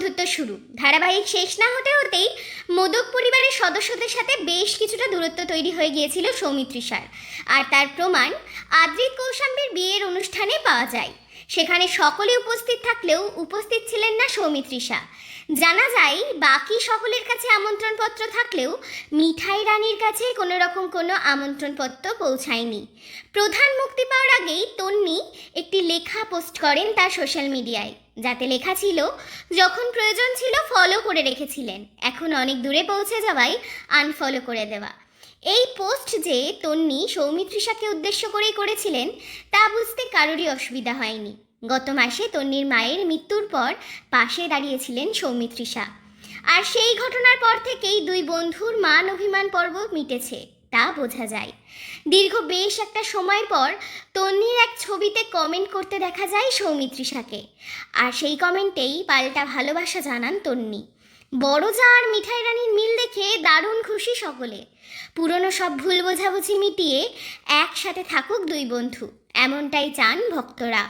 বন্ধুত্ব শুরু। ধারাবাহিক শেষ না হতে হতেই মোদক পরিবারের সদস্যদের সাথে বেশ কিছুটা দূরত্ব তৈরি হয়ে গিয়েছিল সৌমিত্রিষার। আর তার প্রমাণ আদ্রিত কৌশাম্বীর বিয়ের অনুষ্ঠানে পাওয়া যায়। সেখানে সকলে উপস্থিত থাকলেও উপস্থিত ছিলেন না সৌমিত্রিষা। জানা যায় বাকি সকলের কাছে আমন্ত্রণপত্র থাকলেও মিঠাই রানীর কাছে কোনো রকম কোনো আমন্ত্রণপত্র পৌঁছায়নি। প্রধান মুক্তি পাওয়ার আগেই তন্নি একটি লেখা পোস্ট করেন তার সোশ্যাল মিডিয়ায়, যাতে লেখা ছিল, যখন প্রয়োজন ছিল ফলো করে রেখেছিলেন, এখন অনেক দূরে পৌঁছে যাওয়ায় আনফলো করে দেওয়া। এই পোস্ট যে তন্নি সৌমিত্রিষাকে উদ্দেশ্য করেই করেছিলেন তা বুঝতে কারোরই অসুবিধা হয়নি। গত মাসে তন্নির মায়ের মৃত্যুর পর পাশে দাঁড়িয়েছিলেন সৌমিত্রিষা। আর সেই ঘটনার পর থেকেই দুই বন্ধুর মান অভিমান পর্ব মিটেছে তা বোঝা যায়। দীর্ঘ বেশ একটা সময় পর তন্নির এক ছবিতে কমেন্ট করতে দেখা যায় সৌমিত্রিষাকে। আর সেই কমেন্টেই পাল্টা ভালোবাসা জানান তন্নি। বড় যা আর মিঠাই রানীর মিল দেখে দারুণ খুশি সকলে। পুরনো সব ভুল বোঝাবুঝি মিটিয়ে একসাথে থাকুক দুই বন্ধু, এমনটাই চান ভক্তরা।